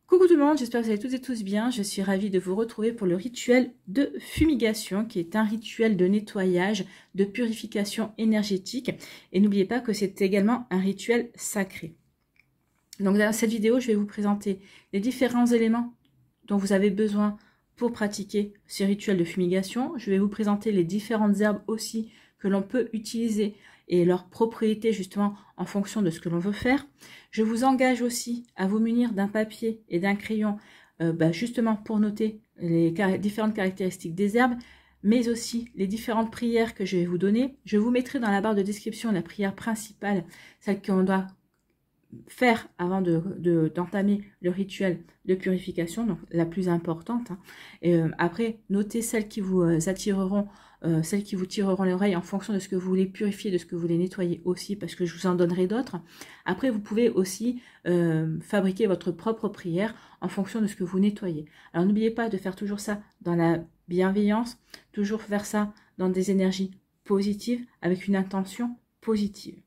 Coucou tout le monde, j'espère que vous allez toutes et tous bien. Je suis ravie de vous retrouver pour le rituel de fumigation qui est un rituel de nettoyage, de purification énergétique. Et n'oubliez pas que c'est également un rituel sacré. Donc dans cette vidéo, je vais vous présenter les différents éléments dont vous avez besoin pour pratiquer ce rituel de fumigation. Je vais vous présenter les différentes herbes aussi que l'on peut utiliser et leurs propriétés justement en fonction de ce que l'on veut faire. Je vous engage aussi à vous munir d'un papier et d'un crayon justement pour noter les différentes caractéristiques des herbes, mais aussi les différentes prières que je vais vous donner. Je vous mettrai dans la barre de description la prière principale, celle qu'on doit faire avant d'entamer le rituel de purification, donc la plus importante. Et après, notez celles qui vous attireront, celles qui vous tireront l'oreille en fonction de ce que vous voulez purifier, de ce que vous voulez nettoyer aussi, parce que je vous en donnerai d'autres. Après, vous pouvez aussi fabriquer votre propre prière en fonction de ce que vous nettoyez. Alors n'oubliez pas de faire toujours ça dans la bienveillance, toujours faire ça dans des énergies positives, avec une intention positive.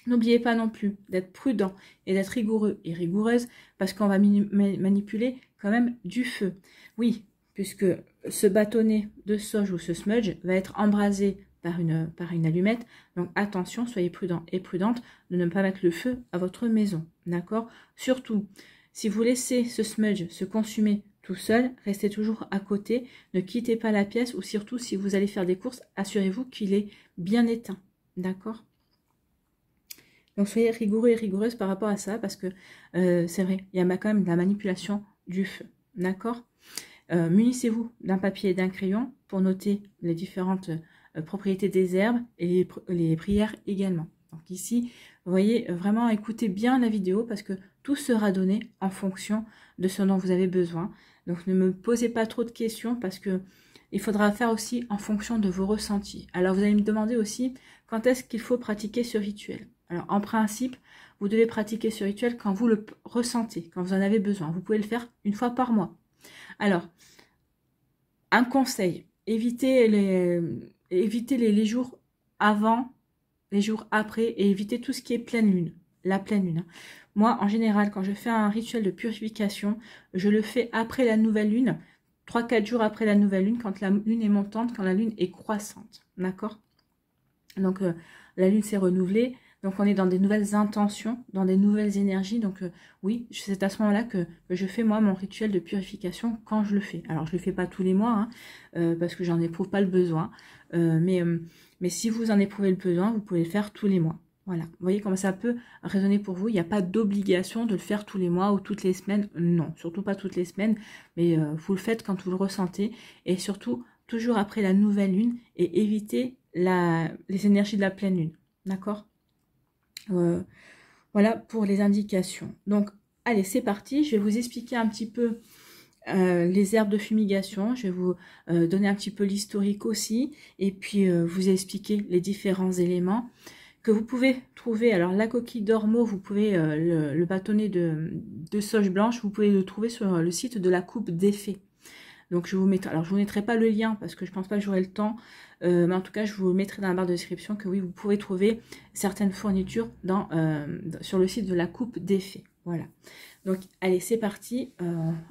N'oubliez pas non plus d'être prudent et d'être rigoureux et rigoureuse parce qu'on va manipuler quand même du feu. Oui, puisque ce bâtonnet de sauge ou ce smudge va être embrasé par une allumette. Donc attention, soyez prudent et prudente de ne pas mettre le feu à votre maison. D'accord? Surtout, si vous laissez ce smudge se consumer tout seul, restez toujours à côté. Ne quittez pas la pièce ou surtout si vous allez faire des courses, assurez-vous qu'il est bien éteint. D'accord? Donc soyez rigoureux et rigoureuse par rapport à ça parce que c'est vrai, il y a quand même de la manipulation du feu. D'accord? Munissez-vous d'un papier et d'un crayon pour noter les différentes propriétés des herbes et les prières également. Donc ici, vous voyez, vraiment écoutez bien la vidéo parce que tout sera donné en fonction de ce dont vous avez besoin. Donc ne me posez pas trop de questions parce que il faudra faire aussi en fonction de vos ressentis. Alors vous allez me demander aussi quand est-ce qu'il faut pratiquer ce rituel. Alors, en principe, vous devez pratiquer ce rituel quand vous le ressentez, quand vous en avez besoin. Vous pouvez le faire une fois par mois. Alors, un conseil, évitez les jours avant, les jours après, et évitez tout ce qui est pleine lune, la pleine lune. Moi, en général, quand je fais un rituel de purification, je le fais après la nouvelle lune, 3-4 jours après la nouvelle lune, quand la lune est montante, quand la lune est croissante. D'accord? Donc, la lune s'est renouvelée. Donc, on est dans des nouvelles intentions, dans des nouvelles énergies. Donc, oui, c'est à ce moment-là que je fais, moi, mon rituel de purification quand je le fais. Alors, je ne le fais pas tous les mois, parce que j'en éprouve pas le besoin. Mais si vous en éprouvez le besoin, vous pouvez le faire tous les mois. Voilà. Vous voyez comment ça peut résonner pour vous. Il n'y a pas d'obligation de le faire tous les mois ou toutes les semaines. Non, surtout pas toutes les semaines. Mais vous le faites quand vous le ressentez. Et surtout, toujours après la nouvelle lune. Et évitez les énergies de la pleine lune. D'accord ? Voilà pour les indications. Donc, allez, c'est parti. Je vais vous expliquer un petit peu les herbes de fumigation. Je vais vous donner un petit peu l'historique aussi. Et puis, vous expliquer les différents éléments que vous pouvez trouver. Alors, la coquille d'ormeau, vous pouvez, le bâtonnet de sauge blanche, vous pouvez le trouver sur le site de la coupe d'effet. Donc, je vous mettrai pas le lien parce que je pense pas que j'aurai le temps. Mais en tout cas, je vous mettrai dans la barre de description que oui, vous pouvez trouver certaines fournitures sur le site de la coupe d'effet. Voilà. Donc, allez, c'est parti.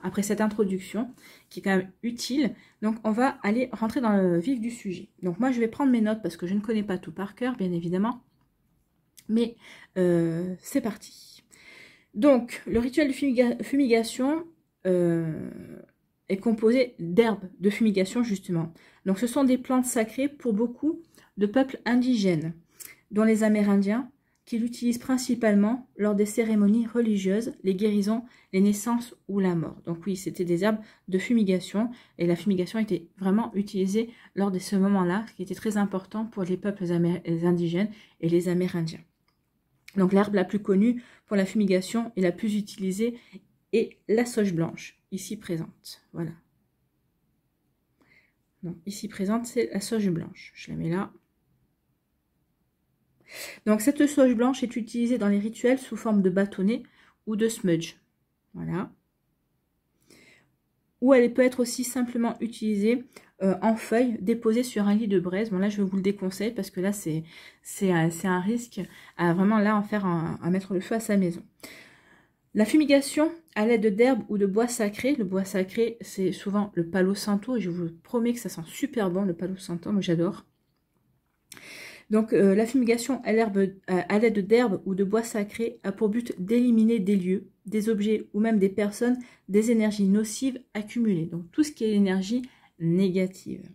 Après cette introduction, qui est quand même utile, donc on va aller rentrer dans le vif du sujet. Donc, moi, je vais prendre mes notes parce que je ne connais pas tout par cœur, bien évidemment. Mais c'est parti. Donc, le rituel de fumigation est composé d'herbes de fumigation, justement. Donc, ce sont des plantes sacrées pour beaucoup de peuples indigènes, dont les Amérindiens, qui l'utilisent principalement lors des cérémonies religieuses, les guérisons, les naissances ou la mort. Donc oui, c'était des herbes de fumigation, et la fumigation était vraiment utilisée lors de ce moment-là, ce qui était très important pour les peuples indigènes et les Amérindiens. Donc l'herbe la plus connue pour la fumigation et la plus utilisée est la sauge blanche, ici présente. Voilà. Donc, ici présente, c'est la sauge blanche. Je la mets là. Donc, cette sauge blanche est utilisée dans les rituels sous forme de bâtonnet ou de smudge. Voilà. Ou elle peut être aussi simplement utilisée en feuilles déposées sur un lit de braise. Bon, là, je vous le déconseille parce que là, c'est un risque à vraiment là à mettre le feu à sa maison. La fumigation à l'aide d'herbes ou de bois sacrés. Le bois sacré, c'est souvent le palo santo. Et je vous promets que ça sent super bon, le palo santo. Moi, j'adore. Donc, la fumigation à l'aide d'herbes ou de bois sacrés a pour but d'éliminer des lieux, des objets ou même des personnes, des énergies nocives accumulées. Donc, tout ce qui est énergie négative.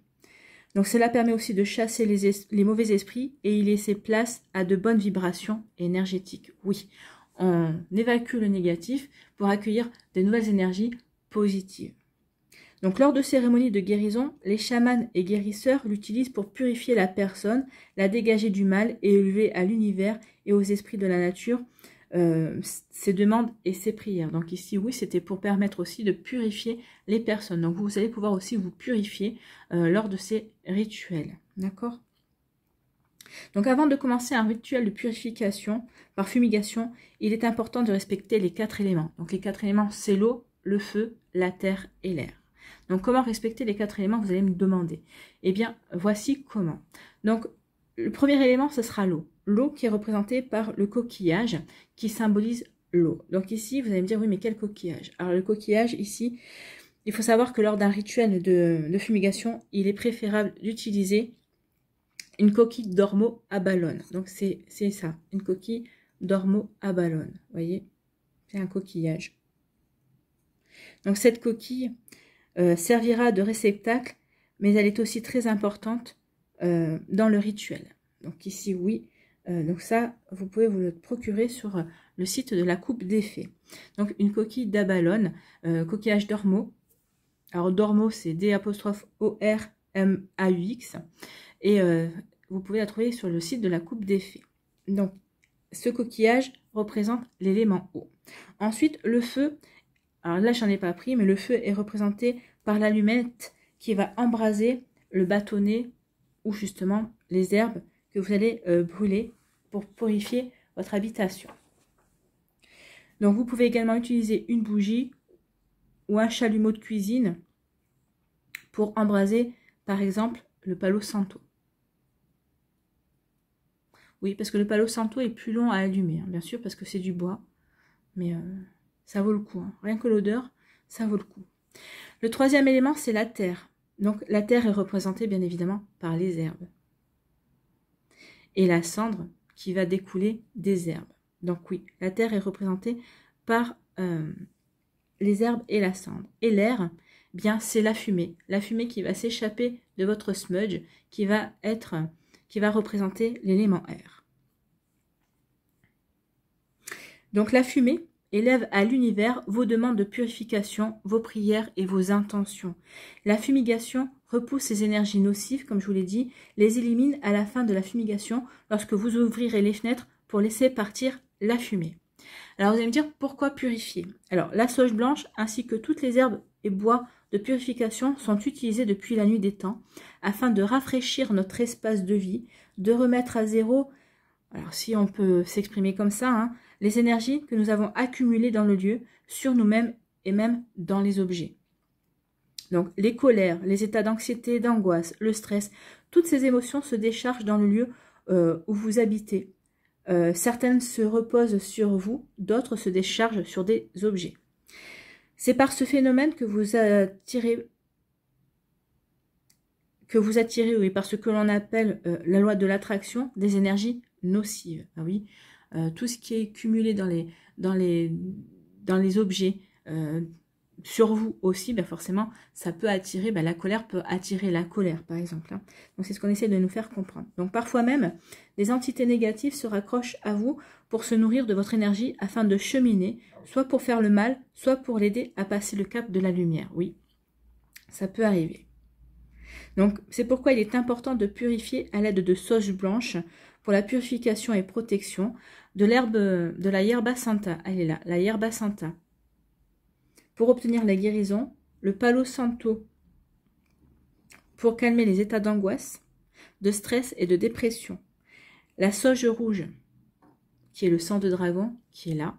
Donc, cela permet aussi de chasser les mauvais esprits et y laisser place à de bonnes vibrations énergétiques. Oui, on évacue le négatif pour accueillir de nouvelles énergies positives. Donc, lors de cérémonies de guérison, les chamans et guérisseurs l'utilisent pour purifier la personne, la dégager du mal et élever à l'univers et aux esprits de la nature ses demandes et ses prières. Donc ici, oui, c'était pour permettre aussi de purifier les personnes. Donc vous allez pouvoir aussi vous purifier lors de ces rituels. D'accord ? Donc avant de commencer un rituel de purification par fumigation, il est important de respecter les 4 éléments. Donc les 4 éléments, c'est l'eau, le feu, la terre et l'air. Donc comment respecter les 4 éléments, vous allez me demander. Eh bien, voici comment. Donc le premier élément, ce sera l'eau. L'eau qui est représentée par le coquillage qui symbolise l'eau. Donc ici, vous allez me dire, oui, mais quel coquillage? Alors le coquillage, ici, il faut savoir que lors d'un rituel de fumigation, il est préférable d'utiliser une coquille d'ormeau à ballonne. Donc c'est ça, une coquille d'ormeau à ballonne. Vous voyez, c'est un coquillage. Donc cette coquille servira de réceptacle, mais elle est aussi très importante dans le rituel. Donc ici, oui. Donc ça, vous pouvez vous le procurer sur le site de la coupe des fées. Donc une coquille d'abalone, coquillage d'ormeau. Alors d'ormeau, c'est D''O''R''M''A''U''X. Et vous pouvez la trouver sur le site de la coupe des fées. Donc ce coquillage représente l'élément eau. Ensuite, le feu. Alors là, j'en ai pas pris, mais le feu est représenté par l'allumette qui va embraser le bâtonnet ou justement les herbes que vous allez brûler pour purifier votre habitation. Donc vous pouvez également utiliser une bougie ou un chalumeau de cuisine pour embraser par exemple le palo santo. Oui, parce que le palo santo est plus long à allumer, hein, bien sûr, parce que c'est du bois, mais ça vaut le coup. Hein. Rien que l'odeur, ça vaut le coup. Le troisième élément, c'est la terre. Donc la terre est représentée bien évidemment par les herbes. Et la cendre qui va découler des herbes. Donc oui, la terre est représentée par les herbes et la cendre. Et l'air, bien c'est la fumée qui va s'échapper de votre smudge, qui va représenter l'élément air. Donc la fumée élève à l'univers vos demandes de purification, vos prières et vos intentions. La fumigation repousse ces énergies nocives, comme je vous l'ai dit, les élimine à la fin de la fumigation lorsque vous ouvrirez les fenêtres pour laisser partir la fumée. Alors vous allez me dire, pourquoi purifier? Alors la sauge blanche ainsi que toutes les herbes et bois de purification sont utilisés depuis la nuit des temps afin de rafraîchir notre espace de vie, de remettre à zéro, alors si on peut s'exprimer comme ça, hein, les énergies que nous avons accumulées dans le lieu, sur nous-mêmes et même dans les objets. Donc les colères, les états d'anxiété, d'angoisse, le stress, toutes ces émotions se déchargent dans le lieu où vous habitez. Certaines se reposent sur vous, d'autres se déchargent sur des objets. C'est par ce phénomène que vous attirez, oui, par ce que l'on appelle la loi de l'attraction, des énergies nocives. Ah oui, tout ce qui est cumulé dans les objets, sur vous aussi, ben forcément, ça peut attirer, ben la colère peut attirer la colère, par exemple. Hein. Donc, c'est ce qu'on essaie de nous faire comprendre. Donc, parfois même, des entités négatives se raccrochent à vous pour se nourrir de votre énergie afin de cheminer, soit pour faire le mal, soit pour l'aider à passer le cap de la lumière. Oui, ça peut arriver. Donc, c'est pourquoi il est important de purifier à l'aide de sauge blanche pour la purification et protection de la yerba santa. Elle est là, la yerba santa. Pour obtenir la guérison, le palo santo pour calmer les états d'angoisse, de stress et de dépression. La sauge rouge, qui est le sang de dragon, qui est là,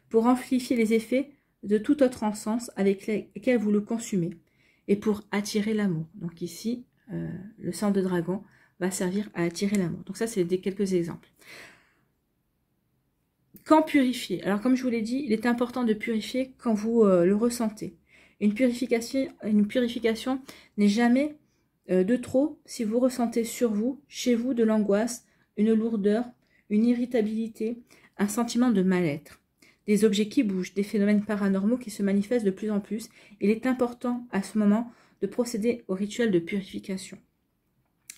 pour amplifier les effets de tout autre encens avec lesquels vous le consumez et pour attirer l'amour. Donc ici, le sang de dragon va servir à attirer l'amour. Donc ça, c'est quelques exemples. Quand purifier? Alors, comme je vous l'ai dit, il est important de purifier quand vous le ressentez. Une purification n'est jamais de trop si vous ressentez sur vous, chez vous, de l'angoisse, une lourdeur, une irritabilité, un sentiment de mal-être. Des objets qui bougent, des phénomènes paranormaux qui se manifestent de plus en plus. Il est important à ce moment de procéder au rituel de purification.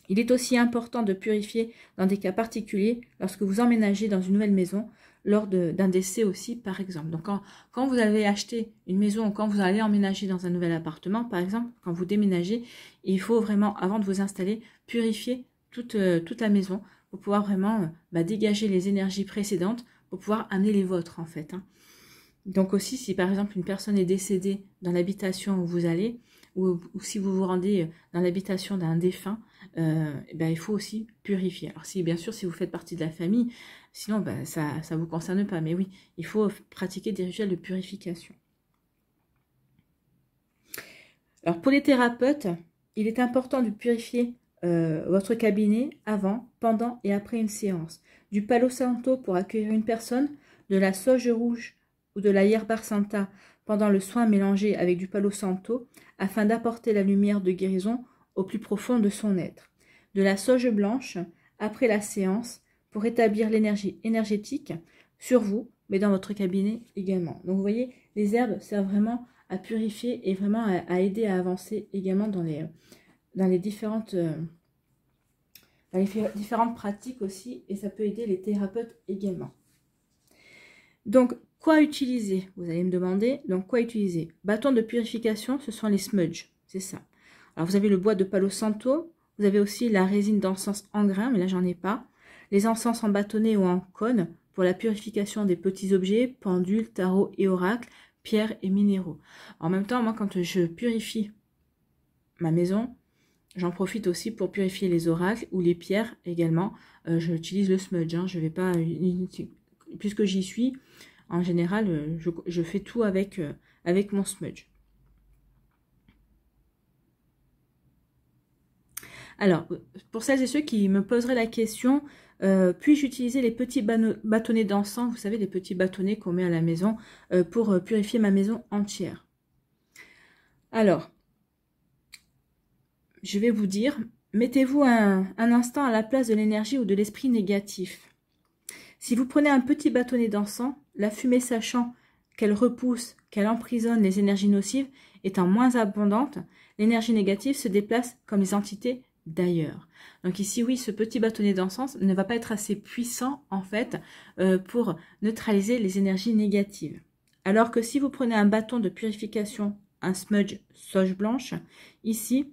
Il est aussi important de purifier dans des cas particuliers lorsque vous emménagez dans une nouvelle maison, lors d'un décès aussi, par exemple. Donc, quand vous avez acheté une maison ou quand vous allez emménager dans un nouvel appartement, par exemple, quand vous déménagez, il faut vraiment, avant de vous installer, purifier toute la maison pour pouvoir vraiment dégager les énergies précédentes pour pouvoir amener les vôtres, en fait. Donc aussi, si par exemple une personne est décédée dans l'habitation où vous allez, ou si vous vous rendez dans l'habitation d'un défunt, il faut aussi purifier. Alors si bien sûr, si vous faites partie de la famille, sinon ça ne vous concerne pas. Mais oui, il faut pratiquer des rituels de purification. Alors pour les thérapeutes, il est important de purifier votre cabinet avant, pendant et après une séance. Du Palo Santo pour accueillir une personne, de la sauge rouge ou de la Yerba Santa pendant le soin mélangé avec du Palo Santo afin d'apporter la lumière de guérison au plus profond de son être. De la sauge blanche après la séance pour rétablir l'énergie énergétique sur vous, mais dans votre cabinet également. Donc vous voyez, les herbes servent vraiment à purifier et vraiment à aider à avancer également dans les différentes pratiques aussi, et ça peut aider les thérapeutes également. Donc, quoi utiliser? Vous allez me demander, donc quoi utiliser? Bâton de purification, ce sont les smudges, c'est ça. Alors, vous avez le bois de Palo Santo, vous avez aussi la résine d'encens en grains, mais là, j'en ai pas. Les encens en bâtonnet ou en cône pour la purification des petits objets, pendules, tarots et oracles, pierres et minéraux. En même temps, moi, quand je purifie ma maison, j'en profite aussi pour purifier les oracles ou les pierres également. J'utilise le smudge, je vais pas... Puisque j'y suis, en général, je fais tout avec mon smudge. Alors, pour celles et ceux qui me poseraient la question, puis-je utiliser les petits bâtonnets d'encens, vous savez, les petits bâtonnets qu'on met à la maison, pour purifier ma maison entière? Alors, je vais vous dire, mettez-vous un instant à la place de l'énergie ou de l'esprit négatif. Si vous prenez un petit bâtonnet d'encens, la fumée sachant qu'elle repousse, qu'elle emprisonne les énergies nocives, étant moins abondante, l'énergie négative se déplace comme les entités d'ailleurs. Donc ici, oui, ce petit bâtonnet d'encens ne va pas être assez puissant, en fait, pour neutraliser les énergies négatives. Alors que si vous prenez un bâton de purification, un smudge sauge blanche, ici,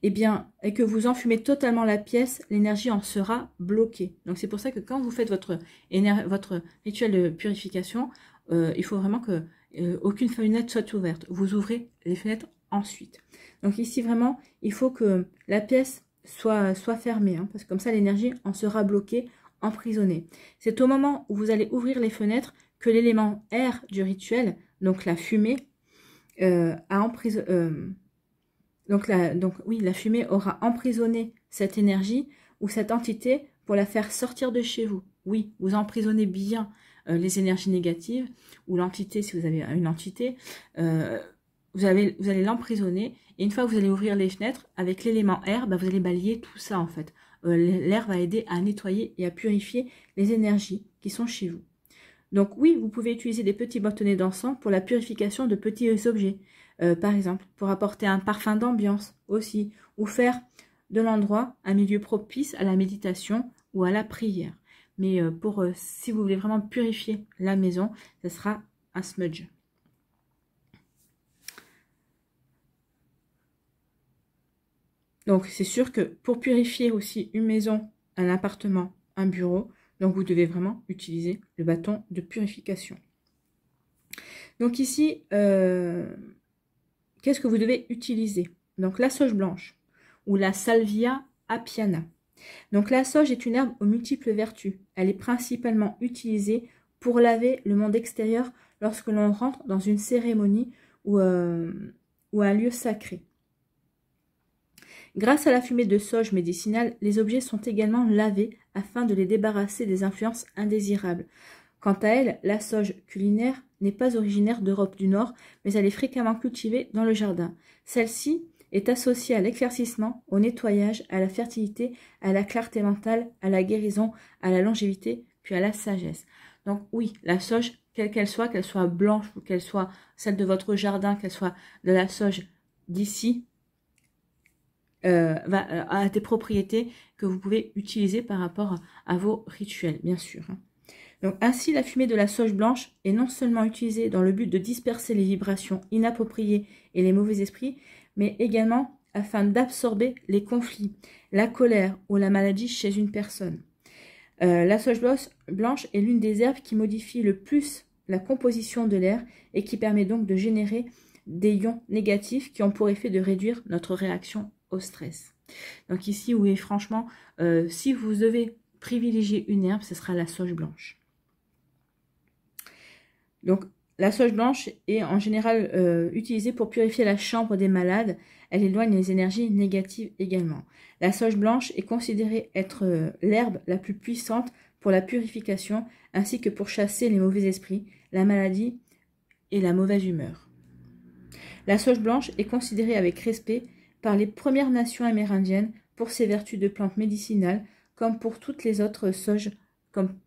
et que vous enfumez totalement la pièce, l'énergie en sera bloquée. Donc c'est pour ça que quand vous faites votre rituel de purification, il faut vraiment que aucune fenêtre soit ouverte. Vous ouvrez les fenêtres ensuite. Donc ici vraiment, il faut que la pièce soit fermée, parce que comme ça l'énergie en sera bloquée, emprisonnée. C'est au moment où vous allez ouvrir les fenêtres que l'élément air du rituel, donc la fumée, a emprisonné. Donc la fumée aura emprisonné cette énergie ou cette entité pour la faire sortir de chez vous. Oui, vous emprisonnez bien les énergies négatives ou l'entité, si vous avez une entité, vous allez l'emprisonner et une fois que vous allez ouvrir les fenêtres, avec l'élément air, vous allez balayer tout ça en fait. L'air va aider à nettoyer et à purifier les énergies qui sont chez vous. Donc oui, vous pouvez utiliser des petits bâtonnets d'encens pour la purification de petits objets. Par exemple, pour apporter un parfum d'ambiance aussi, ou faire de l'endroit un milieu propice à la méditation ou à la prière. Mais si vous voulez vraiment purifier la maison, ce sera un smudge. Donc c'est sûr que pour purifier aussi une maison, un appartement, un bureau, donc vous devez vraiment utiliser le bâton de purification. Donc ici, qu'est-ce que vous devez utiliser? Donc la sauge blanche ou la salvia appiana. Donc la sauge est une herbe aux multiples vertus. Elle est principalement utilisée pour laver le monde extérieur lorsque l'on rentre dans une cérémonie ou un lieu sacré. Grâce à la fumée de sauge médicinale, les objets sont également lavés afin de les débarrasser des influences indésirables. Quant à elle, la sauge culinaire n'est pas originaire d'Europe du Nord, mais elle est fréquemment cultivée dans le jardin. Celle-ci est associée à l'éclaircissement, au nettoyage, à la fertilité, à la clarté mentale, à la guérison, à la longévité, puis à la sagesse. Donc oui, la sauge, quelle qu'elle soit blanche ou qu'elle soit celle de votre jardin, qu'elle soit de la sauge d'ici, a des propriétés que vous pouvez utiliser par rapport à vos rituels, bien sûr. Donc ainsi, la fumée de la sauge blanche est non seulement utilisée dans le but de disperser les vibrations inappropriées et les mauvais esprits, mais également afin d'absorber les conflits, la colère ou la maladie chez une personne. La sauge blanche est l'une des herbes qui modifie le plus la composition de l'air et qui permet donc de générer des ions négatifs qui ont pour effet de réduire notre réaction au stress. Donc ici, oui, franchement, si vous devez privilégier une herbe, ce sera la sauge blanche. Donc, la sauge blanche est en général utilisée pour purifier la chambre des malades. Elle éloigne les énergies négatives également. La sauge blanche est considérée être l'herbe la plus puissante pour la purification, ainsi que pour chasser les mauvais esprits, la maladie et la mauvaise humeur. La sauge blanche est considérée avec respect par les Premières Nations amérindiennes pour ses vertus de plante médicinale, comme pour toutes les autres sauges, comme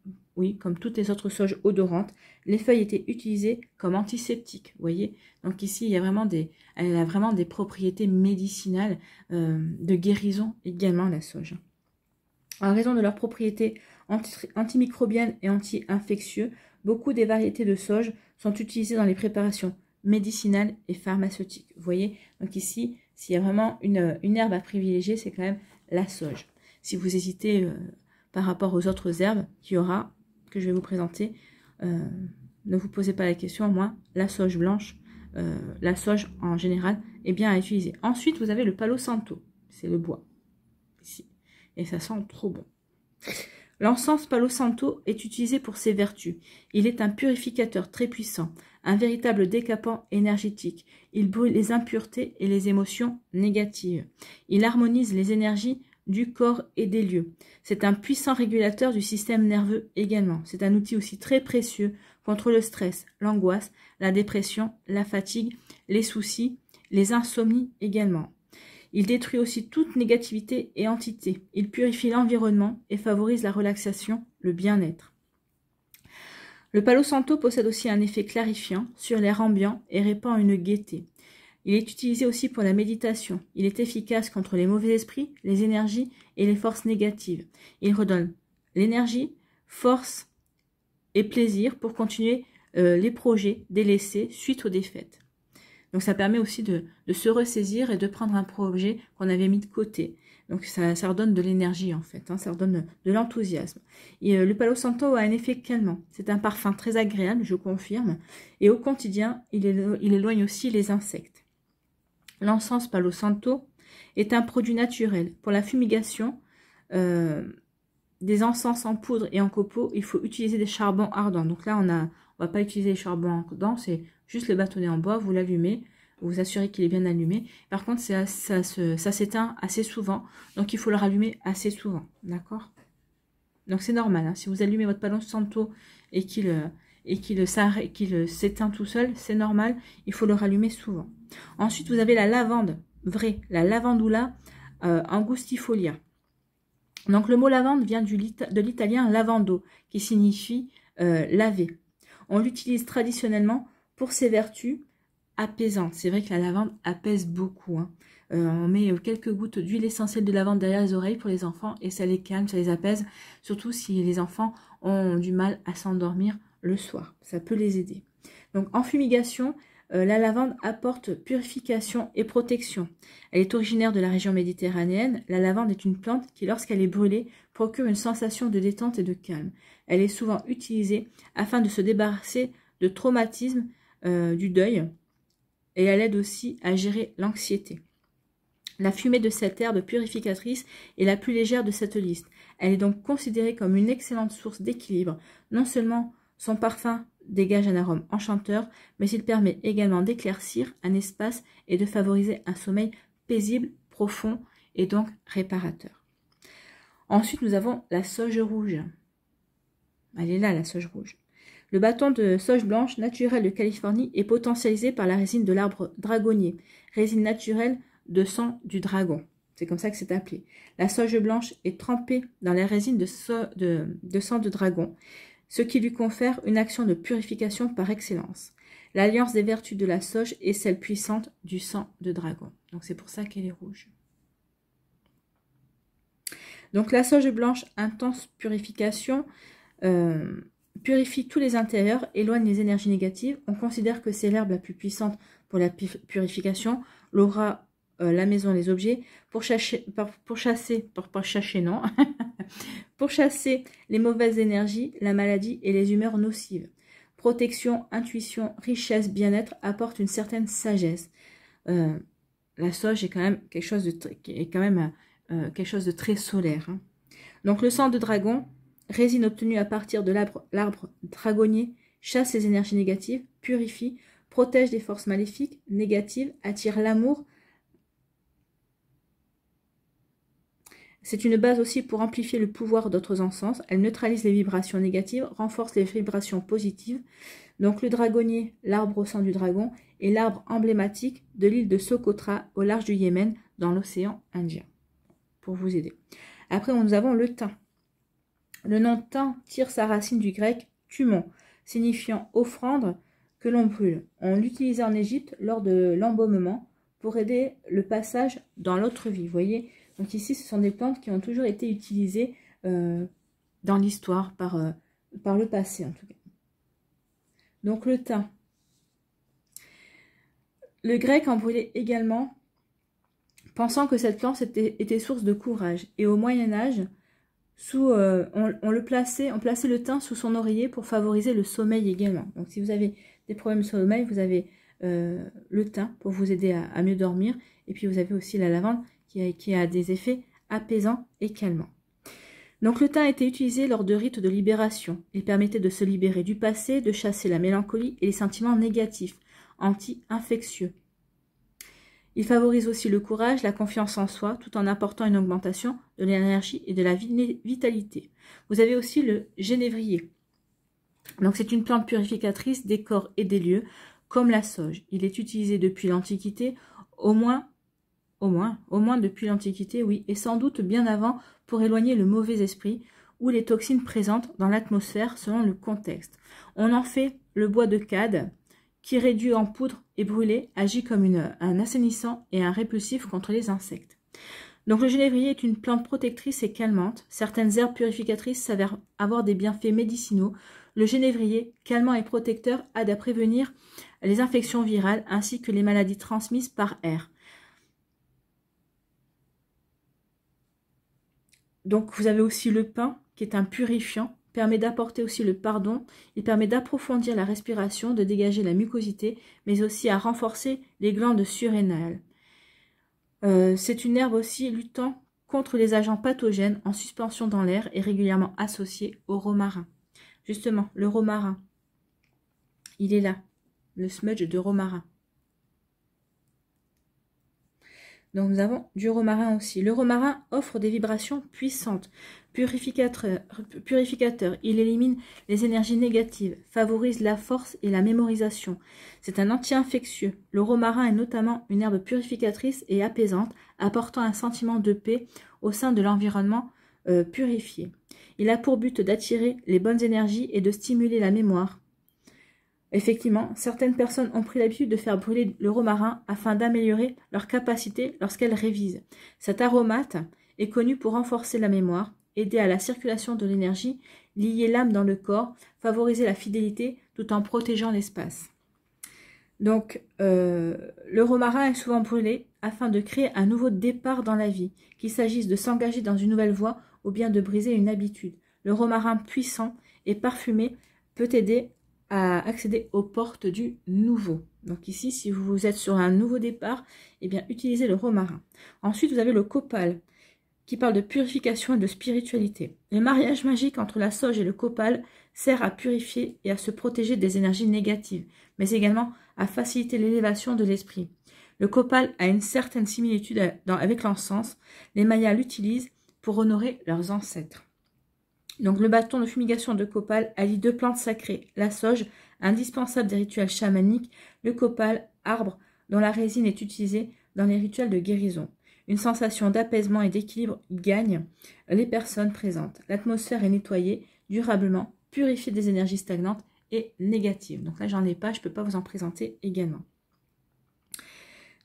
toutes les autres sauges odorantes. Les feuilles étaient utilisées comme antiseptiques, vous voyez. Donc ici, elle a vraiment des propriétés médicinales, de guérison également, la sauge. En raison de leurs propriétés antimicrobiennes et anti-infectieuses, beaucoup des variétés de sauge sont utilisées dans les préparations médicinales et pharmaceutiques. Vous voyez, donc ici, s'il y a vraiment une herbe à privilégier, c'est quand même la sauge. Si vous hésitez par rapport aux autres herbes que je vais vous présenter, ne vous posez pas la question. Moi, la sauge blanche, la sauge en général, est bien à utiliser. Ensuite, vous avez le Palo Santo, c'est le bois, ici, et ça sent trop bon. L'encens Palo Santo est utilisé pour ses vertus. Il est un purificateur très puissant, un véritable décapant énergétique. Il brûle les impuretés et les émotions négatives. Il harmonise les énergies du corps et des lieux. C'est un puissant régulateur du système nerveux également. C'est un outil aussi très précieux contre le stress, l'angoisse, la dépression, la fatigue, les soucis, les insomnies également. Il détruit aussi toute négativité et entité. Il purifie l'environnement et favorise la relaxation, le bien-être. Le Palo Santo possède aussi un effet clarifiant sur l'air ambiant et répand une gaieté. Il est utilisé aussi pour la méditation. Il est efficace contre les mauvais esprits, les énergies et les forces négatives. Il redonne l'énergie, force et plaisir pour continuer les projets délaissés suite aux défaites. Donc ça permet aussi de se ressaisir et de prendre un projet qu'on avait mis de côté. Donc ça redonne de l'énergie en fait, ça redonne de l'enthousiasme. Et le Palo Santo a un effet calmant. C'est un parfum très agréable, je confirme. Et au quotidien, il éloigne aussi les insectes. L'encens Palo Santo est un produit naturel. Pour la fumigation des encens en poudre et en copeaux, il faut utiliser des charbons ardents. Donc là, on va pas utiliser les charbons ardents, c'est juste le bâtonnet en bois, vous l'allumez, vous vous assurez qu'il est bien allumé. Par contre, ça s'éteint assez souvent, donc il faut le rallumer assez souvent, d'accord? Donc c'est normal, si vous allumez votre Palo Santo et qu'il s'éteint tout seul, c'est normal, il faut le rallumer souvent. Ensuite, vous avez la lavande vraie, la lavandula angustifolia. Donc le mot lavande vient de l'italien lavando, qui signifie laver. On l'utilise traditionnellement pour ses vertus apaisantes. C'est vrai que la lavande apaise beaucoup. On met quelques gouttes d'huile essentielle de lavande derrière les oreilles pour les enfants et ça les calme, ça les apaise. Surtout si les enfants ont du mal à s'endormir le soir. Ça peut les aider. Donc en fumigation, la lavande apporte purification et protection. Elle est originaire de la région méditerranéenne. La lavande est une plante qui, lorsqu'elle est brûlée, procure une sensation de détente et de calme. Elle est souvent utilisée afin de se débarrasser de traumatismes, du deuil, et elle aide aussi à gérer l'anxiété. La fumée de cette herbe purificatrice est la plus légère de cette liste. Elle est donc considérée comme une excellente source d'équilibre. Non seulement son parfum dégage un arôme enchanteur, mais il permet également d'éclaircir un espace et de favoriser un sommeil paisible, profond et donc réparateur. Ensuite, nous avons la sauge rouge. Elle est là, la sauge rouge. Le bâton de sauge blanche naturelle de Californie est potentialisé par la résine de l'arbre dragonnier, résine naturelle de sang du dragon. C'est comme ça que c'est appelé. La sauge blanche est trempée dans la résine de sang de dragon, ce qui lui confère une action de purification par excellence. L'alliance des vertus de la sauge est celle puissante du sang de dragon. Donc c'est pour ça qu'elle est rouge. Donc la sauge blanche, intense purification, purifie tous les intérieurs, éloigne les énergies négatives. On considère que c'est l'herbe la plus puissante pour la purification. L'aura, la maison, les objets, pour chasser les mauvaises énergies, la maladie et les humeurs nocives. Protection, intuition, richesse, bien-être apportent une certaine sagesse. La sauge est quand même quelque chose de très solaire. Hein. Donc le sang de dragon, résine obtenue à partir de l'arbre dragonnier, chasse les énergies négatives, purifie, protège des forces maléfiques, négatives, attire l'amour. C'est une base aussi pour amplifier le pouvoir d'autres encens. Elle neutralise les vibrations négatives, renforce les vibrations positives. Donc le dragonnier, l'arbre au sang du dragon, est l'arbre emblématique de l'île de Socotra au large du Yémen dans l'océan Indien. Pour vous aider. Après, nous avons le thym. Le nom thym tire sa racine du grec thumon, signifiant offrande que l'on brûle. On l'utilisait en Égypte lors de l'embaumement pour aider le passage dans l'autre vie. Vous voyez, donc ici, ce sont des plantes qui ont toujours été utilisées dans l'histoire, par le passé en tout cas. Donc le thym. Le grec en brûlait également, pensant que cette plante était source de courage. Et au Moyen-Âge, on plaçait le thym sous son oreiller pour favoriser le sommeil également. Donc si vous avez des problèmes de sommeil, vous avez le thym pour vous aider à mieux dormir. Et puis vous avez aussi la lavande qui a des effets apaisants et calmants. Donc le thym a été utilisé lors de rites de libération. Il permettait de se libérer du passé, de chasser la mélancolie et les sentiments négatifs, anti-infectieux. Il favorise aussi le courage, la confiance en soi, tout en apportant une augmentation de l'énergie et de la vitalité. Vous avez aussi le genévrier. Donc c'est une plante purificatrice des corps et des lieux, comme la sauge. Il est utilisé depuis l'Antiquité, au moins depuis l'Antiquité, oui, et sans doute bien avant pour éloigner le mauvais esprit ou les toxines présentes dans l'atmosphère selon le contexte. On en fait le bois de cade, qui réduit en poudre et brûlé, agit comme un assainissant et un répulsif contre les insectes. Donc le genévrier est une plante protectrice et calmante. Certaines herbes purificatrices s'avèrent avoir des bienfaits médicinaux. Le genévrier, calmant et protecteur, aide à prévenir les infections virales ainsi que les maladies transmises par air. Donc vous avez aussi le pin qui est un purifiant, permet d'apporter aussi le pardon, il permet d'approfondir la respiration, de dégager la mucosité, mais aussi à renforcer les glandes surrénales. C'est une herbe aussi luttant contre les agents pathogènes en suspension dans l'air et régulièrement associée au romarin. Justement, le romarin, il est là, le smudge de romarin. Donc nous avons du romarin aussi. Le romarin offre des vibrations puissantes, purificateur. Il élimine les énergies négatives, favorise la force et la mémorisation. C'est un anti-infectieux. Le romarin est notamment une herbe purificatrice et apaisante, apportant un sentiment de paix au sein de l'environnement purifié. Il a pour but d'attirer les bonnes énergies et de stimuler la mémoire. Effectivement, certaines personnes ont pris l'habitude de faire brûler le romarin afin d'améliorer leur capacité lorsqu'elles révisent. Cet aromate est connu pour renforcer la mémoire, aider à la circulation de l'énergie, lier l'âme dans le corps, favoriser la fidélité tout en protégeant l'espace. Donc, le romarin est souvent brûlé afin de créer un nouveau départ dans la vie, qu'il s'agisse de s'engager dans une nouvelle voie ou bien de briser une habitude. Le romarin puissant et parfumé peut aider à accéder aux portes du nouveau. Donc ici, si vous êtes sur un nouveau départ, eh bien, utilisez le romarin. Ensuite, vous avez le copal, qui parle de purification et de spiritualité. Le mariage magique entre la sauge et le copal sert à purifier et à se protéger des énergies négatives, mais également à faciliter l'élévation de l'esprit. Le copal a une certaine similitude avec l'encens. Les Mayas l'utilisent pour honorer leurs ancêtres. Donc le bâton de fumigation de copal allie deux plantes sacrées, la sauge, indispensable des rituels chamaniques, le copal, arbre dont la résine est utilisée dans les rituels de guérison. Une sensation d'apaisement et d'équilibre gagne les personnes présentes. L'atmosphère est nettoyée durablement, purifiée des énergies stagnantes et négatives. Donc là, j'en ai pas, je ne peux pas vous en présenter également.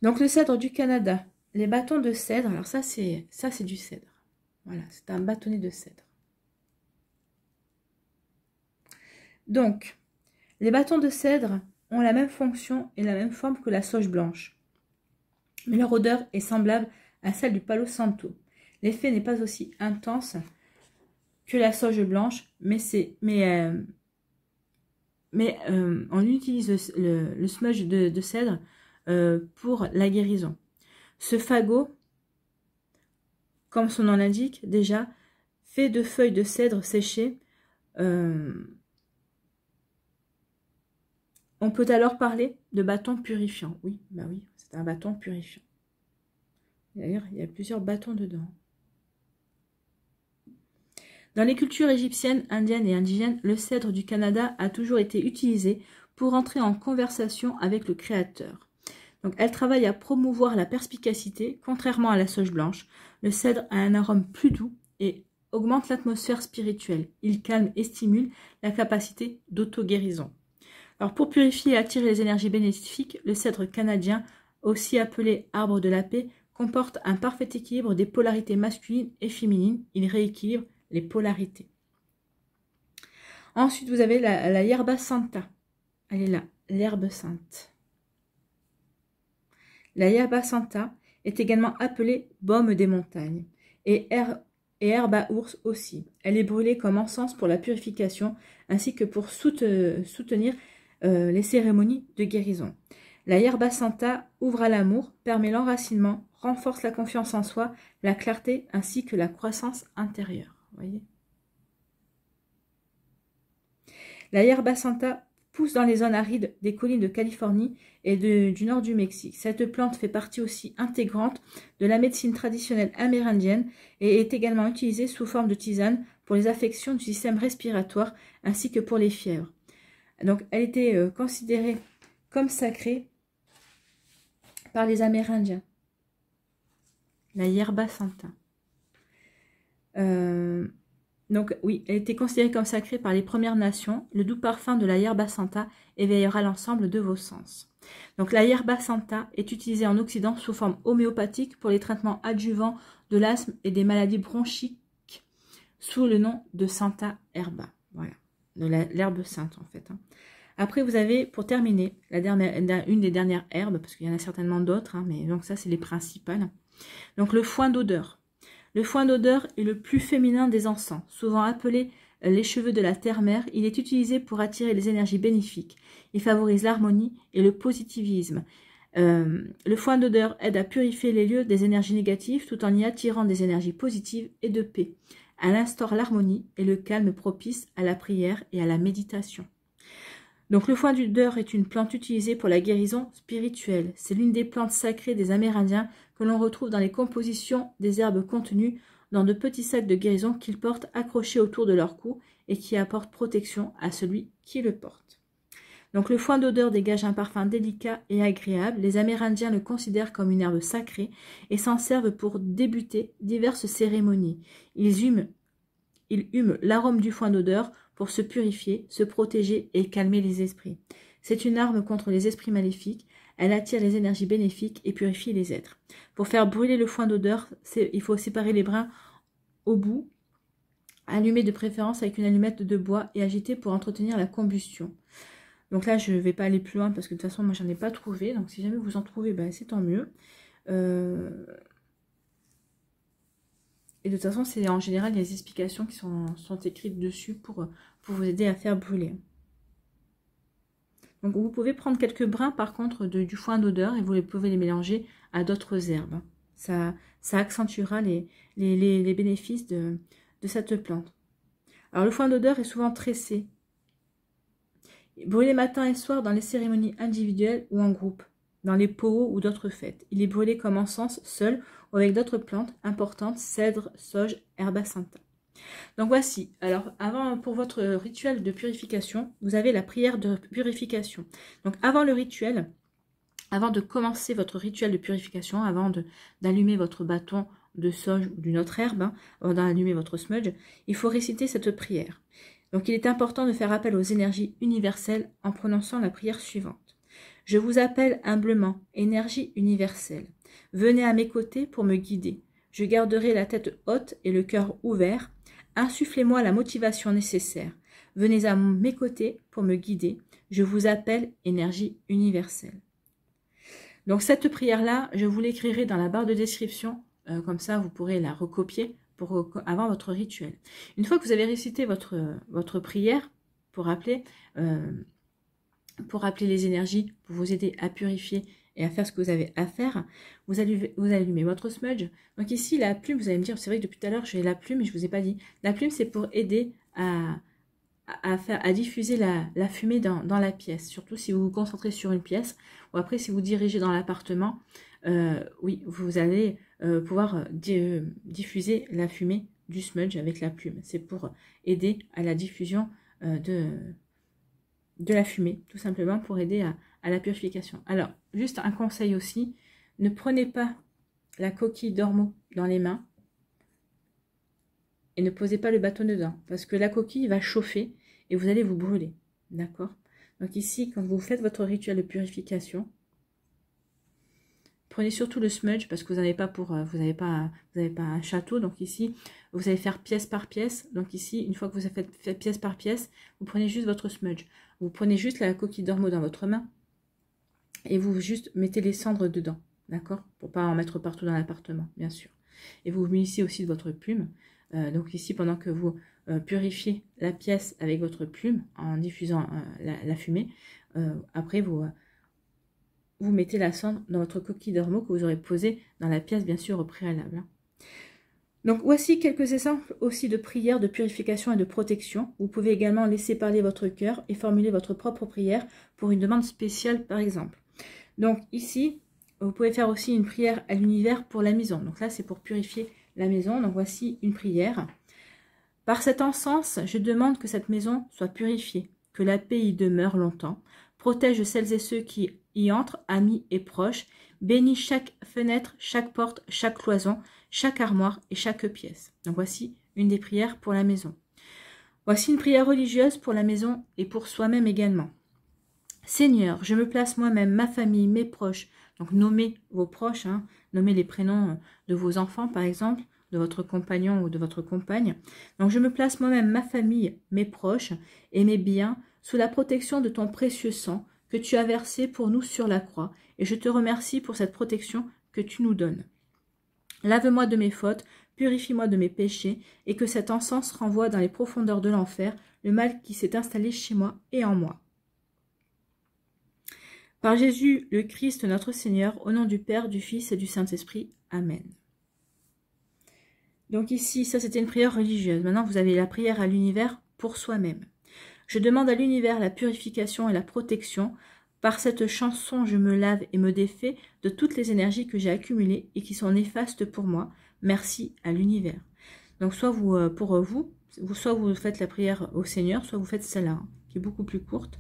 Donc le cèdre du Canada, les bâtons de cèdre, alors ça c'est du cèdre. Voilà, c'est un bâtonnet de cèdre. Donc, les bâtons de cèdre ont la même fonction et la même forme que la sauge blanche. Mais leur odeur est semblable à celle du Palo Santo. L'effet n'est pas aussi intense que la sauge blanche, mais on utilise le smudge de cèdre pour la guérison. Ce fagot, comme son nom l'indique déjà, fait de feuilles de cèdre séchées. On peut alors parler de bâton purifiant. Oui, bah oui, c'est un bâton purifiant. D'ailleurs, il y a plusieurs bâtons dedans. Dans les cultures égyptiennes, indiennes et indigènes, le cèdre du Canada a toujours été utilisé pour entrer en conversation avec le Créateur. Donc, elle travaille à promouvoir la perspicacité, contrairement à la sauge blanche. Le cèdre a un arôme plus doux et augmente l'atmosphère spirituelle. Il calme et stimule la capacité d'auto-guérison. Alors, pour purifier et attirer les énergies bénéfiques, le cèdre canadien, aussi appelé arbre de la paix, comporte un parfait équilibre des polarités masculines et féminines. Il rééquilibre les polarités. Ensuite, vous avez la yerba santa. Elle est là, l'herbe sainte. La yerba santa est également appelée baume des montagnes et herbe à ours aussi. Elle est brûlée comme encens pour la purification ainsi que pour soutenir les cérémonies de guérison. La yerba santa ouvre à l'amour, permet l'enracinement, renforce la confiance en soi, la clarté ainsi que la croissance intérieure. Voyez. La yerba santa pousse dans les zones arides des collines de Californie et du nord du Mexique. Cette plante fait partie aussi intégrante de la médecine traditionnelle amérindienne et est également utilisée sous forme de tisane pour les affections du système respiratoire ainsi que pour les fièvres. Donc, elle était considérée comme sacrée par les Amérindiens. La yerba santa. Donc, oui, elle était considérée comme sacrée par les Premières Nations. Le doux parfum de la yerba santa éveillera l'ensemble de vos sens. Donc, la yerba santa est utilisée en Occident sous forme homéopathique pour les traitements adjuvants de l'asthme et des maladies bronchiques sous le nom de Santa Herba. Voilà, de l'herbe sainte en fait. Après, vous avez, pour terminer, une des dernières herbes, parce qu'il y en a certainement d'autres, mais donc ça, c'est les principales. Donc, le foin d'odeur. Le foin d'odeur est le plus féminin des encens, souvent appelé les cheveux de la terre-mère. Il est utilisé pour attirer les énergies bénéfiques. Il favorise l'harmonie et le positivisme. Le foin d'odeur aide à purifier les lieux des énergies négatives tout en y attirant des énergies positives et de paix. Elle instaure l'harmonie et le calme propice à la prière et à la méditation. Donc le foin d'odeur est une plante utilisée pour la guérison spirituelle. C'est l'une des plantes sacrées des Amérindiens que l'on retrouve dans les compositions des herbes contenues dans de petits sacs de guérison qu'ils portent accrochés autour de leur cou et qui apportent protection à celui qui le porte. Donc le foin d'odeur dégage un parfum délicat et agréable. Les Amérindiens le considèrent comme une herbe sacrée et s'en servent pour débuter diverses cérémonies. Ils hument l'arôme du foin d'odeur pour se purifier, se protéger et calmer les esprits. C'est une arme contre les esprits maléfiques. Elle attire les énergies bénéfiques et purifie les êtres. Pour faire brûler le foin d'odeur, il faut séparer les brins au bout, allumer de préférence avec une allumette de bois et agiter pour entretenir la combustion. Donc là, je ne vais pas aller plus loin parce que de toute façon, moi, j'en ai pas trouvé. Donc si jamais vous en trouvez, c'est tant mieux. Et de toute façon, c'est en général les explications qui sont écrites dessus pour vous aider à faire brûler. Donc vous pouvez prendre quelques brins par contre du foin d'odeur et vous pouvez les mélanger à d'autres herbes. Ça accentuera les bénéfices de cette plante. Alors le foin d'odeur est souvent tressé. Brûlé matin et soir dans les cérémonies individuelles ou en groupe. dans les pots ou d'autres fêtes. Il est brûlé comme encens seul ou avec d'autres plantes importantes, cèdre, sauge, herba santa. Donc voici, alors avant pour votre rituel de purification, vous avez la prière de purification. Donc avant le rituel, avant de commencer votre rituel de purification, avant d'allumer votre bâton de sauge ou d'une autre herbe, avant d'allumer votre smudge, il faut réciter cette prière. Donc il est important de faire appel aux énergies universelles en prononçant la prière suivante. Je vous appelle humblement, énergie universelle. Venez à mes côtés pour me guider. Je garderai la tête haute et le cœur ouvert. Insufflez-moi la motivation nécessaire. Venez à mes côtés pour me guider. Je vous appelle énergie universelle. Donc cette prière-là, je vous l'écrirai dans la barre de description. Comme ça, vous pourrez la recopier avant votre rituel. Une fois que vous avez récité votre prière pour appeler les énergies, pour vous aider à purifier et à faire ce que vous avez à faire, vous allumez votre smudge. Donc ici, la plume, vous allez me dire, c'est vrai que depuis tout à l'heure, j'ai la plume et je ne vous ai pas dit. La plume, c'est pour aider à diffuser la fumée dans la pièce. Surtout si vous vous concentrez sur une pièce, ou après si vous dirigez dans l'appartement, oui, vous allez pouvoir diffuser la fumée du smudge avec la plume. C'est pour aider à la diffusion de la fumée, tout simplement pour aider à la purification. Alors, juste un conseil aussi, ne prenez pas la coquille d'ormeau dans les mains et ne posez pas le bâton dedans, parce que la coquille va chauffer et vous allez vous brûler, d'accord? Donc ici, quand vous faites votre rituel de purification, prenez surtout le smudge, parce que vous n'avez pas vous n'avez pas un château, donc ici, vous allez faire pièce par pièce. Donc ici, une fois que vous avez fait pièce par pièce, vous prenez juste votre smudge. Vous prenez juste la coquille d'ormeau dans votre main et vous juste mettez les cendres dedans, d'accord? Pour pas en mettre partout dans l'appartement, bien sûr. Et vous munissez aussi de votre plume. Donc ici, pendant que vous purifiez la pièce avec votre plume, en diffusant la fumée, après vous mettez la cendre dans votre coquille d'ormeau que vous aurez posée dans la pièce, bien sûr, au préalable. Donc voici quelques exemples aussi de prières de purification et de protection. Vous pouvez également laisser parler votre cœur et formuler votre propre prière pour une demande spéciale, par exemple. Donc ici, vous pouvez faire aussi une prière à l'univers pour la maison. Donc là, c'est pour purifier la maison. Donc voici une prière. Par cet encens, je demande que cette maison soit purifiée, que la paix y demeure longtemps, protège celles et ceux qui y entrent, amis et proches, bénis chaque fenêtre, chaque porte, chaque cloison, chaque armoire et chaque pièce. Donc voici une des prières pour la maison. Voici une prière religieuse pour la maison et pour soi-même également. Seigneur, je me place moi-même, ma famille, mes proches. Donc nommez vos proches, nommez les prénoms de vos enfants par exemple, de votre compagnon ou de votre compagne. Donc je me place moi-même, ma famille, mes proches et mes biens sous la protection de ton précieux sang que tu as versé pour nous sur la croix, et je te remercie pour cette protection que tu nous donnes. Lave-moi de mes fautes, purifie-moi de mes péchés, et que cet encens renvoie dans les profondeurs de l'enfer le mal qui s'est installé chez moi et en moi. Par Jésus le Christ notre Seigneur, au nom du Père, du Fils et du Saint-Esprit. Amen. Donc ici, ça c'était une prière religieuse. Maintenant, vous avez la prière à l'univers pour soi-même. Je demande à l'univers la purification et la protection. Par cette chanson, je me lave et me défais de toutes les énergies que j'ai accumulées et qui sont néfastes pour moi. Merci à l'univers. Donc soit soit vous faites la prière au Seigneur, soit vous faites celle-là, qui est beaucoup plus courte.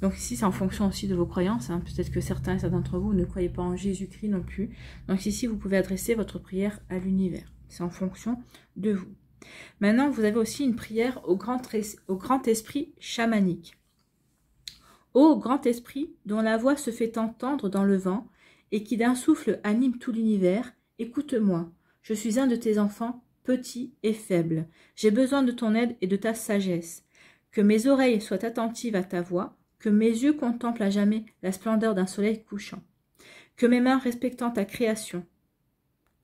Donc ici, c'est en fonction aussi de vos croyances. Peut-être que certains d'entre vous ne croyez pas en Jésus-Christ non plus. Donc ici, vous pouvez adresser votre prière à l'univers. C'est en fonction de vous. Maintenant, vous avez aussi une prière au grand esprit chamanique. Ô grand esprit, dont la voix se fait entendre dans le vent et qui d'un souffle anime tout l'univers, écoute-moi. Je suis un de tes enfants, petit et faible. J'ai besoin de ton aide et de ta sagesse. Que mes oreilles soient attentives à ta voix, que mes yeux contemplent à jamais la splendeur d'un soleil couchant. Que mes mains respectant ta création.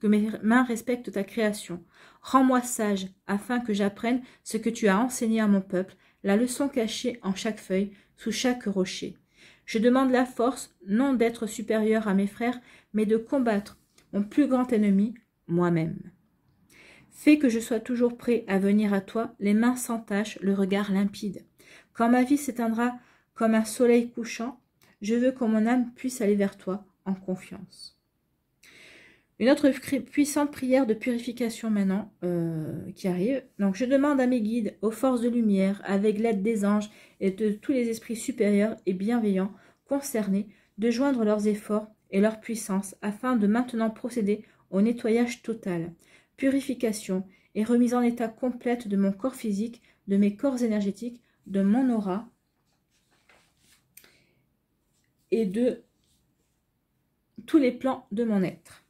Que mes mains respectent ta création. Rends-moi sage, afin que j'apprenne ce que tu as enseigné à mon peuple, la leçon cachée en chaque feuille, sous chaque rocher. Je demande la force, non d'être supérieur à mes frères, mais de combattre mon plus grand ennemi, moi-même. Fais que je sois toujours prêt à venir à toi, les mains sans tache, le regard limpide. Quand ma vie s'éteindra comme un soleil couchant, je veux que mon âme puisse aller vers toi, en confiance. Une autre puissante prière de purification maintenant qui arrive. Donc, je demande à mes guides, aux forces de lumière, avec l'aide des anges et de tous les esprits supérieurs et bienveillants concernés, de joindre leurs efforts et leur puissance afin de maintenant procéder au nettoyage total, purification et remise en état complète de mon corps physique, de mes corps énergétiques, de mon aura et de tous les plans de mon être.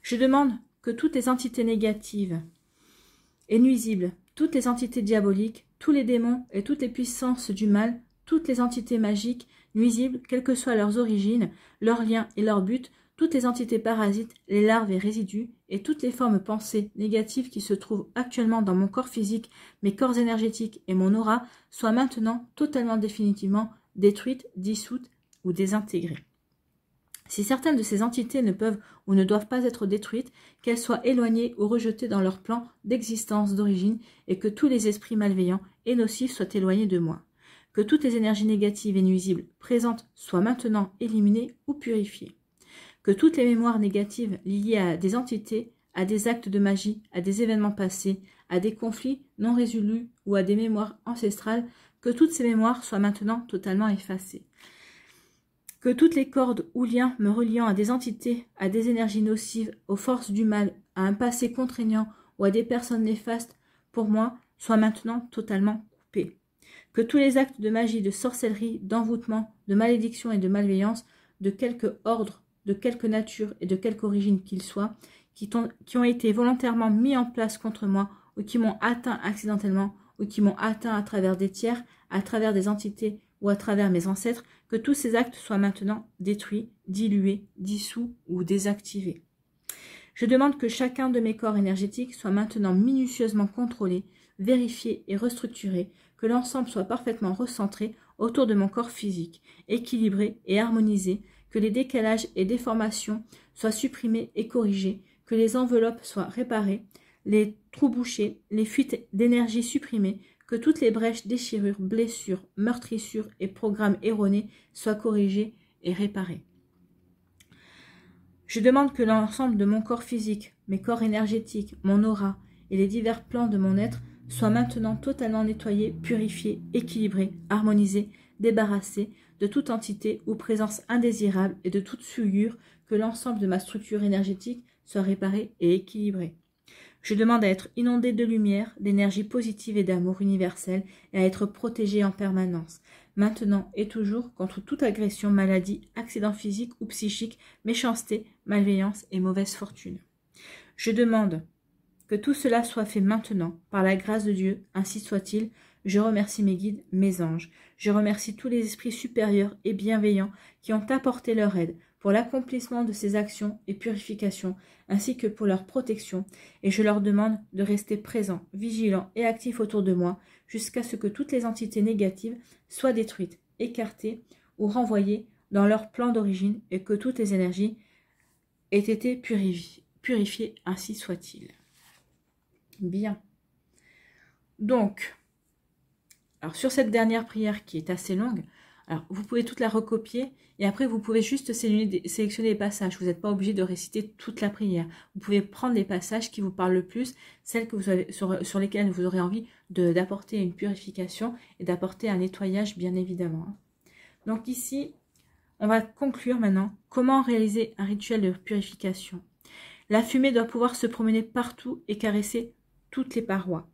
Je demande que toutes les entités négatives et nuisibles, toutes les entités diaboliques, tous les démons et toutes les puissances du mal, toutes les entités magiques, nuisibles, quelles que soient leurs origines, leurs liens et leurs buts, toutes les entités parasites, les larves et résidus, et toutes les formes pensées négatives qui se trouvent actuellement dans mon corps physique, mes corps énergétiques et mon aura, soient maintenant totalement définitivement détruites, dissoutes ou désintégrées. Si certaines de ces entités ne peuvent ou ne doivent pas être détruites, qu'elles soient éloignées ou rejetées dans leur plan d'existence d'origine et que tous les esprits malveillants et nocifs soient éloignés de moi. Que toutes les énergies négatives et nuisibles présentes soient maintenant éliminées ou purifiées. Que toutes les mémoires négatives liées à des entités, à des actes de magie, à des événements passés, à des conflits non résolus ou à des mémoires ancestrales, que toutes ces mémoires soient maintenant totalement effacées. Que toutes les cordes ou liens me reliant à des entités, à des énergies nocives, aux forces du mal, à un passé contraignant ou à des personnes néfastes pour moi soient maintenant totalement coupés. Que tous les actes de magie, de sorcellerie, d'envoûtement, de malédiction et de malveillance, de quelque ordre, de quelque nature et de quelque origine qu'ils soient, qui ont été volontairement mis en place contre moi ou qui m'ont atteint accidentellement ou qui m'ont atteint à travers des tiers, à travers des entités ou à travers mes ancêtres, que tous ces actes soient maintenant détruits, dilués, dissous ou désactivés. Je demande que chacun de mes corps énergétiques soit maintenant minutieusement contrôlé, vérifié et restructuré, que l'ensemble soit parfaitement recentré autour de mon corps physique, équilibré et harmonisé, que les décalages et déformations soient supprimés et corrigés, que les enveloppes soient réparées, les trous bouchés, les fuites d'énergie supprimées, que toutes les brèches, déchirures, blessures, meurtrissures et programmes erronés soient corrigés et réparés. Je demande que l'ensemble de mon corps physique, mes corps énergétiques, mon aura et les divers plans de mon être soient maintenant totalement nettoyés, purifiés, équilibrés, harmonisés, débarrassés de toute entité ou présence indésirable et de toute souillure, que l'ensemble de ma structure énergétique soit réparé et équilibré. Je demande à être inondé de lumière, d'énergie positive et d'amour universel et à être protégé en permanence, maintenant et toujours, contre toute agression, maladie, accident physique ou psychique, méchanceté, malveillance et mauvaise fortune. Je demande que tout cela soit fait maintenant, par la grâce de Dieu, ainsi soit-il. Je remercie mes guides, mes anges. Je remercie tous les esprits supérieurs et bienveillants qui ont apporté leur aide pour l'accomplissement de ces actions et purifications, ainsi que pour leur protection, et je leur demande de rester présents, vigilants et actifs autour de moi, jusqu'à ce que toutes les entités négatives soient détruites, écartées ou renvoyées dans leur plan d'origine, et que toutes les énergies aient été purifiées, ainsi soit-il. Bien. Donc, alors sur cette dernière prière qui est assez longue, alors vous pouvez toute la recopier et après vous pouvez juste sélectionner les passages. Vous n'êtes pas obligé de réciter toute la prière. Vous pouvez prendre les passages qui vous parlent le plus, celles que vous avez, sur lesquelles vous aurez envie d'apporter une purification et d'apporter un nettoyage bien évidemment. Donc ici, on va conclure maintenant comment réaliser un rituel de purification. La fumée doit pouvoir se promener partout et caresser toutes les parois.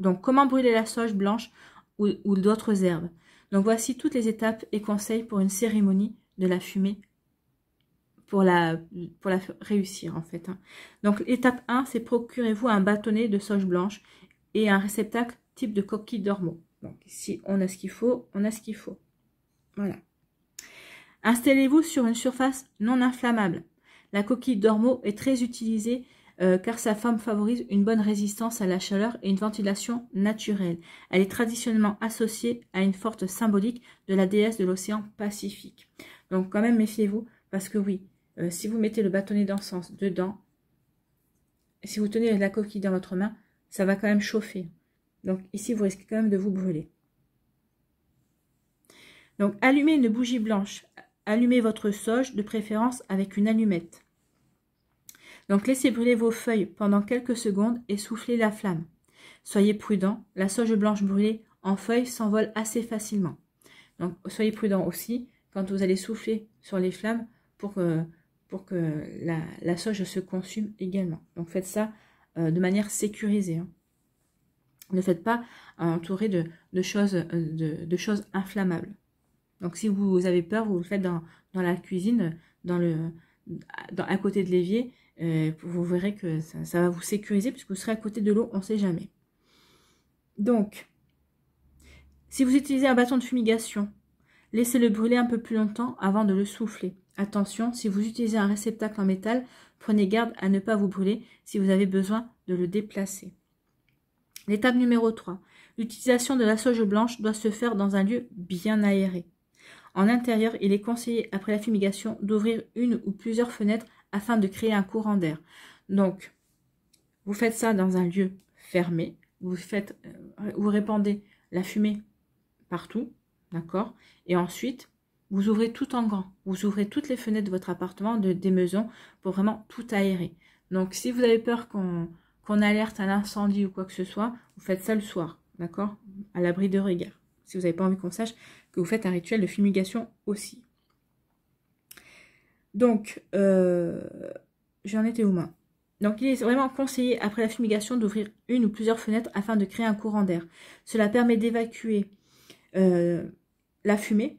Donc, comment brûler la sauge blanche ou d'autres herbes. Donc, voici toutes les étapes et conseils pour une cérémonie de la fumée pour la réussir, en fait. Donc, étape 1, c'est procurez-vous un bâtonnet de sauge blanche et un réceptacle type de coquille d'ormeau. Donc, ici, on a ce qu'il faut, on a ce qu'il faut. Voilà. Installez-vous sur une surface non inflammable. La coquille d'ormeau est très utilisée car sa forme favorise une bonne résistance à la chaleur et une ventilation naturelle. Elle est traditionnellement associée à une forte symbolique de la déesse de l'océan Pacifique. Donc quand même méfiez-vous, parce que oui, si vous mettez le bâtonnet d'encens dedans, si vous tenez la coquille dans votre main, ça va quand même chauffer. Donc ici, vous risquez quand même de vous brûler. Donc, allumez une bougie blanche. Allumez votre sauge, de préférence avec une allumette. Donc, laissez brûler vos feuilles pendant quelques secondes et soufflez la flamme. Soyez prudent, la sauge blanche brûlée en feuilles s'envole assez facilement. Donc, soyez prudent aussi quand vous allez souffler sur les flammes pour que la sauge se consume également. Donc, faites ça de manière sécurisée. Hein. Ne faites pas entourer de choses inflammables. Donc, si vous avez peur, vous le faites dans la cuisine, à côté de l'évier. Vous verrez que ça va vous sécuriser puisque vous serez à côté de l'eau, on ne sait jamais. Donc, si vous utilisez un bâton de fumigation, laissez-le brûler un peu plus longtemps avant de le souffler. Attention, si vous utilisez un réceptacle en métal, prenez garde à ne pas vous brûler si vous avez besoin de le déplacer. L'étape numéro 3. L'utilisation de la sauge blanche doit se faire dans un lieu bien aéré. En intérieur, il est conseillé, après la fumigation, d'ouvrir une ou plusieurs fenêtres afin de créer un courant d'air. Donc, vous faites ça dans un lieu fermé. Vous répandez la fumée partout, d'accord? Et ensuite, vous ouvrez tout en grand. Vous ouvrez toutes les fenêtres de votre appartement, des maisons, pour vraiment tout aérer. Donc, si vous avez peur qu'on alerte à l'incendie ou quoi que ce soit, vous faites ça le soir, d'accord? À l'abri de regard. Si vous n'avez pas envie qu'on sache que vous faites un rituel de fumigation aussi. Donc, j'en étais où moi? Donc, il est vraiment conseillé, après la fumigation, d'ouvrir une ou plusieurs fenêtres afin de créer un courant d'air. Cela permet d'évacuer la fumée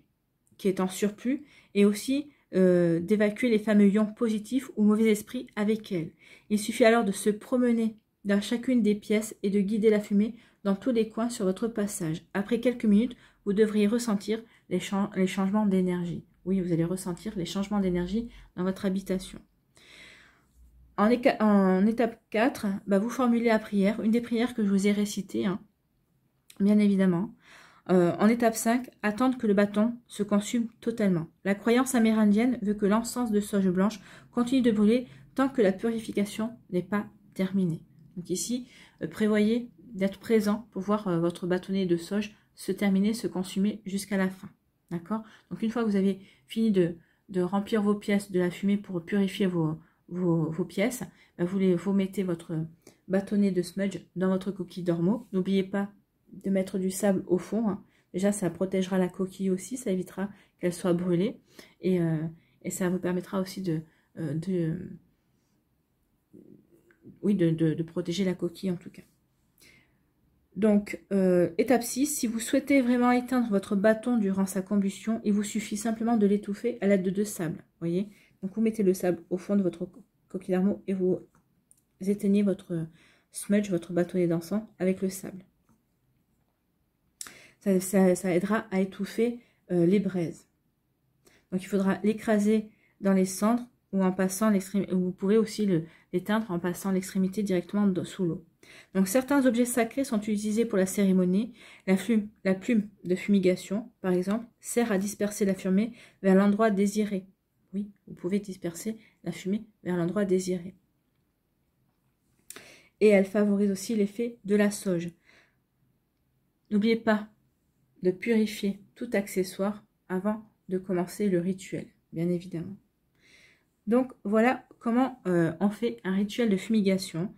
qui est en surplus et aussi d'évacuer les fameux ions positifs ou mauvais esprits avec elle. Il suffit alors de se promener dans chacune des pièces et de guider la fumée dans tous les coins sur votre passage. Après quelques minutes, vous devriez ressentir les changements d'énergie. Oui, vous allez ressentir les changements d'énergie dans votre habitation. En étape 4, vous formulez la prière, une des prières que je vous ai récitées, hein, bien évidemment. En étape 5, attendre que le bâton se consume totalement. La croyance amérindienne veut que l'encens de sauge blanche continue de brûler tant que la purification n'est pas terminée. Donc ici, prévoyez d'être présent pour voir votre bâtonnet de sauge se terminer, se consumer jusqu'à la fin. D'accord? Donc une fois que vous avez fini de remplir vos pièces de la fumée pour purifier vos pièces, vous mettez votre bâtonnet de smudge dans votre coquille d'ormeau. N'oubliez pas de mettre du sable au fond. Hein. Déjà, ça protégera la coquille aussi, ça évitera qu'elle soit brûlée. Et ça vous permettra aussi de protéger la coquille en tout cas. Donc, étape 6, si vous souhaitez vraiment éteindre votre bâton durant sa combustion, il vous suffit simplement de l'étouffer à l'aide de sable. Voyez. Donc, vous mettez le sable au fond de votre coquille d'ormeau et vous éteignez votre smudge, votre bâtonnet d'encens avec le sable. Ça aidera à étouffer les braises. Donc, il faudra l'écraser dans les cendres ou en passant l'extrémité. Vous pouvez aussi l'éteindre en passant l'extrémité directement sous l'eau. Donc, certains objets sacrés sont utilisés pour la cérémonie. La plume de fumigation, par exemple, sert à disperser la fumée vers l'endroit désiré. Oui, vous pouvez disperser la fumée vers l'endroit désiré. Et elle favorise aussi l'effet de la sauge. N'oubliez pas de purifier tout accessoire avant de commencer le rituel, bien évidemment. Donc, voilà comment on fait un rituel de fumigation.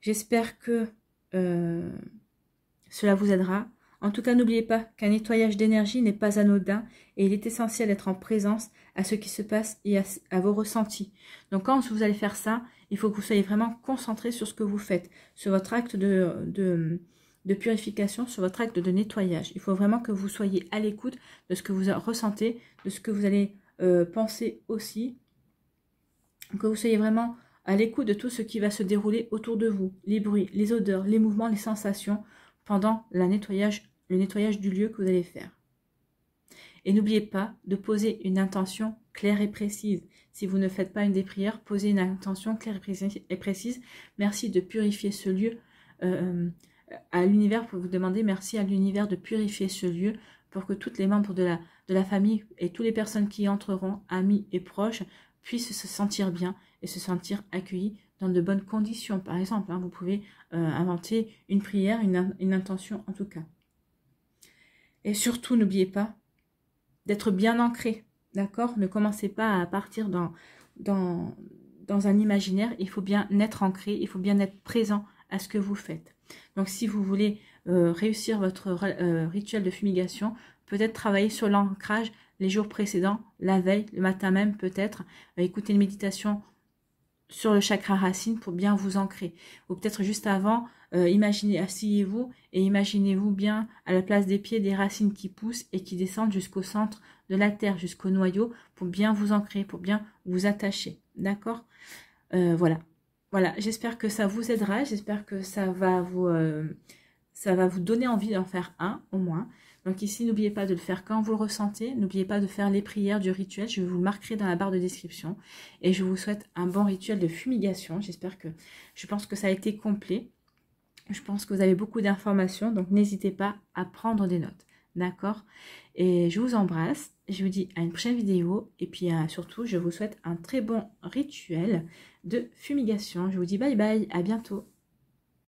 J'espère que cela vous aidera. En tout cas, n'oubliez pas qu'un nettoyage d'énergie n'est pas anodin et il est essentiel d'être en présence à ce qui se passe et à vos ressentis. Donc, quand vous allez faire ça, il faut que vous soyez vraiment concentré sur ce que vous faites, sur votre acte de purification, sur votre acte de nettoyage. Il faut vraiment que vous soyez à l'écoute de ce que vous ressentez, de ce que vous allez penser aussi, que vous soyez vraiment à l'écoute de tout ce qui va se dérouler autour de vous, les bruits, les odeurs, les mouvements, les sensations, pendant le nettoyage du lieu que vous allez faire. Et n'oubliez pas de poser une intention claire et précise. Si vous ne faites pas une des prières, posez une intention claire et précise. Merci de purifier ce lieu à l'univers, pour vous demander merci à l'univers de purifier ce lieu pour que tous les membres de la famille et toutes les personnes qui y entreront, amis et proches, puissent se sentir bien et se sentir accueillis dans de bonnes conditions. Par exemple, vous pouvez inventer une prière, une intention en tout cas. Et surtout, n'oubliez pas d'être bien ancré, d'accord? Ne commencez pas à partir dans un imaginaire, il faut bien être ancré, il faut bien être présent à ce que vous faites. Donc si vous voulez réussir votre rituel de fumigation, peut-être travailler sur l'ancrage les jours précédents, la veille, le matin même peut-être, écouter une méditation sur le chakra racine pour bien vous ancrer. Ou peut-être juste avant, imaginez, asseyez-vous et imaginez-vous bien à la place des pieds des racines qui poussent et qui descendent jusqu'au centre de la terre, jusqu'au noyau, pour bien vous ancrer, pour bien vous attacher. D'accord? Voilà. Voilà, j'espère que ça vous aidera, j'espère que ça va vous donner envie d'en faire un au moins. Donc ici, n'oubliez pas de le faire quand vous le ressentez. N'oubliez pas de faire les prières du rituel. Je vous le marquerai dans la barre de description. Et je vous souhaite un bon rituel de fumigation. Je pense que ça a été complet. Je pense que vous avez beaucoup d'informations. Donc n'hésitez pas à prendre des notes. D'accord? Et je vous embrasse. Je vous dis à une prochaine vidéo. Et puis surtout, je vous souhaite un très bon rituel de fumigation. Je vous dis bye bye. À bientôt.